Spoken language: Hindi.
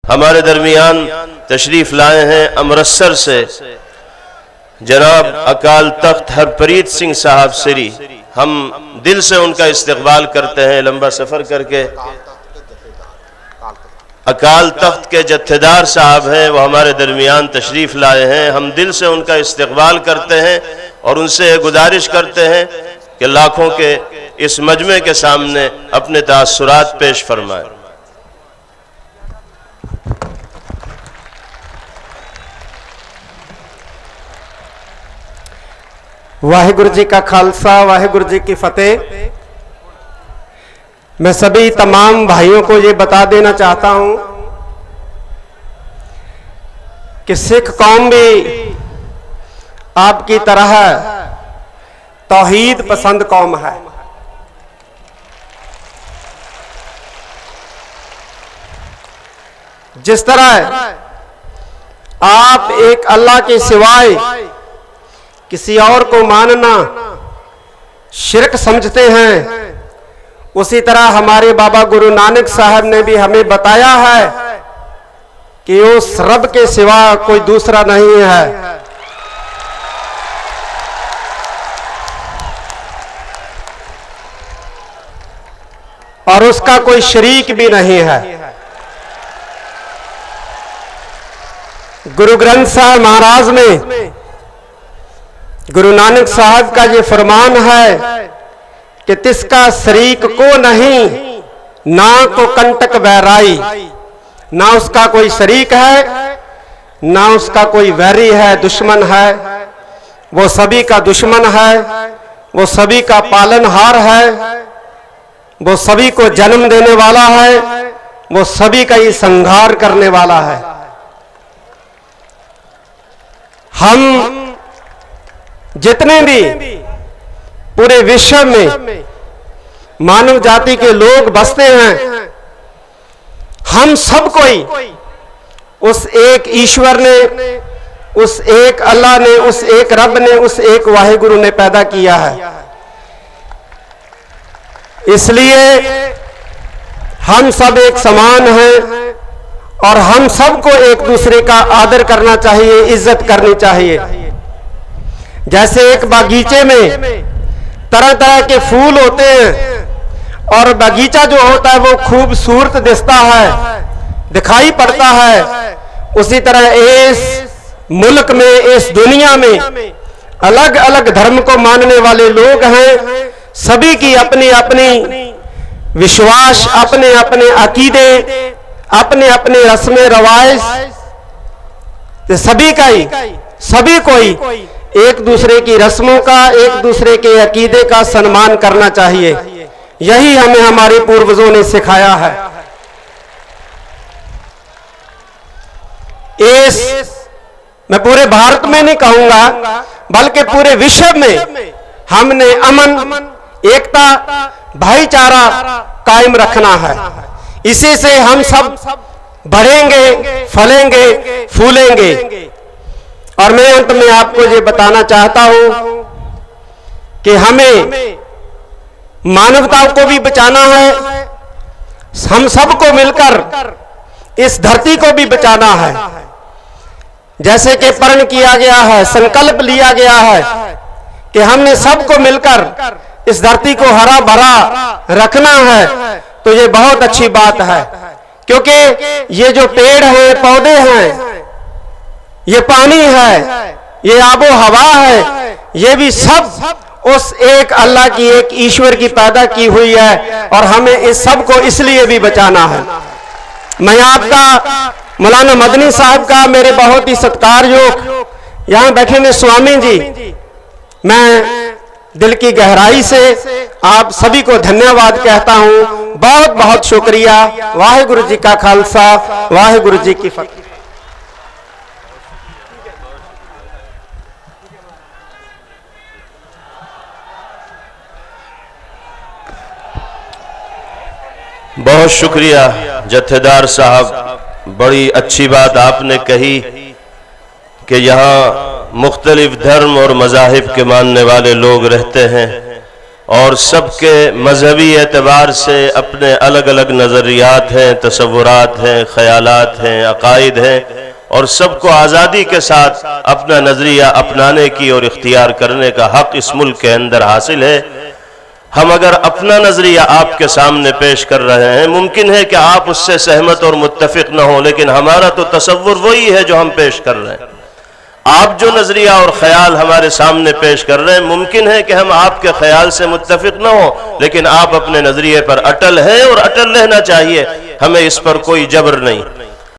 हमारे दरमियान तशरीफ लाए हैं अमृतसर से जनाब अकाल तख्त हरप्रीत सिंह साहब श्री। हम दिल से उनका इस्तकबाल करते हैं। लंबा सफर करके अकाल तख्त के जत्थेदार साहब हैं, वो हमारे दरमियान तशरीफ लाए हैं। हम दिल से उनका इस्तकबाल करते हैं और उनसे गुजारिश करते हैं कि लाखों के इस मजमे के सामने अपने तासुरात पेश फरमाएं। वाहिगुरु जी का खालसा, वाहिगुरु जी की फतेह। मैं सभी तमाम भाइयों को ये बता देना चाहता हूं कि सिख कौम भी आपकी तरह तौहीद पसंद कौम है। जिस तरह आप एक अल्लाह के सिवाय किसी और को मानना शिरक समझते हैं, उसी तरह हमारे बाबा गुरु नानक साहब ने भी हमें बताया है कि उस रब के सिवा कोई दूसरा नहीं है। और उसका कोई शरीक भी नहीं है। गुरु ग्रंथ साहब महाराज में गुरु नानक साहब का ये फरमान है कि तिसका शरीक को नहीं, ना को कंटक वैराई। ना उसका कोई शरीक है, ना उसका कोई वैरी है, दुश्मन है। वो सभी का दुश्मन है, वो सभी का पालनहार है, वो सभी को जन्म देने वाला है, वो सभी का ही संहार करने वाला है। हम जितने भी पूरे विश्व में मानव जाति के लोग बसते हैं, हम सब कोई उस एक ईश्वर ने, उस एक अल्लाह ने, उस एक रब ने, उस एक वाहिगुरु ने पैदा किया है। इसलिए हम सब एक समान हैं और हम सबको एक दूसरे का आदर करना चाहिए, इज्जत करनी चाहिए। जैसे एक बागीचे में तरह तरह के फूल होते हैं और बागीचा जो होता है वो खूबसूरत दिखता है, दिखाई पड़ता है, उसी तरह इस मुल्क में, इस दुनिया में अलग अलग धर्म को मानने वाले लोग हैं। सभी की अपनी अपनी विश्वास, अपने अपने अकीदे, अपने अपने रस्में रवायत, सभी का ही, सभी कोई एक दूसरे की रस्मों का, एक दूसरे के अकीदे का सम्मान करना चाहिए। यही हमें हमारे पूर्वजों ने सिखाया है। मैं पूरे भारत में नहीं कहूंगा, बल्कि पूरे विश्व में हमने अमन, एकता, भाईचारा कायम रखना है। इसी से हम सब बढ़ेंगे, फलेंगे, फूलेंगे। और मैं अंत में आपको ये बताना चाहता हूं कि हमें मानवता को भी बचाना है, हम सबको मिलकर इस धरती को भी बचाना है। जैसे कि प्रण किया गया है, संकल्प लिया गया है कि हमने सबको मिलकर इस धरती को हरा भरा रखना है, तो ये बहुत अच्छी बात है। क्योंकि ये जो पेड़ हैं, पौधे हैं, ये पानी है, ये आबो हवा है, ये भी सब उस एक अल्लाह की, एक ईश्वर की पैदा की हुई है और हमें इस सब को इसलिए भी बचाना है। मैं आपका मौलाना मदनी साहब का, मेरे बहुत ही सत्कारयोग यहाँ बैठे हुए स्वामी जी, मैं दिल की गहराई से आप सभी को धन्यवाद कहता हूँ। बहुत बहुत शुक्रिया। वाहिगुरु जी का खालसा, वाहिगुरु जी की फतेह। बहुत शुक्रिया जत्थेदार साहब, बड़ी अच्छी बात आपने कही कि यहाँ मुख्तलिफ धर्म और मज़ाहिब के मानने वाले लोग रहते हैं। और सबके मजहबी एतबार से अपने अलग अलग नज़रियात हैं, तसव्वुरात हैं, ख़यालात हैं, अकायद हैं, और सबको आज़ादी के साथ अपना नज़रिया अपनाने की और इख्तियार करने का हक़ इस मुल्क के अंदर हासिल है। हम अगर अपना नज़रिया आपके सामने पेश कर रहे हैं, मुमकिन है कि आप उससे सहमत और मुत्तफ़िक़ न हो, लेकिन हमारा तो तसव्वुर वही है जो हम पेश कर रहे हैं। आप जो नज़रिया और ख्याल हमारे सामने पेश कर रहे हैं, मुमकिन है कि हम आपके ख्याल से मुत्तफ़िक़ न हो, लेकिन आप अपने नज़रिए पर अटल हैं और अटल रहना चाहिए, हमें इस पर कोई जबर नहीं।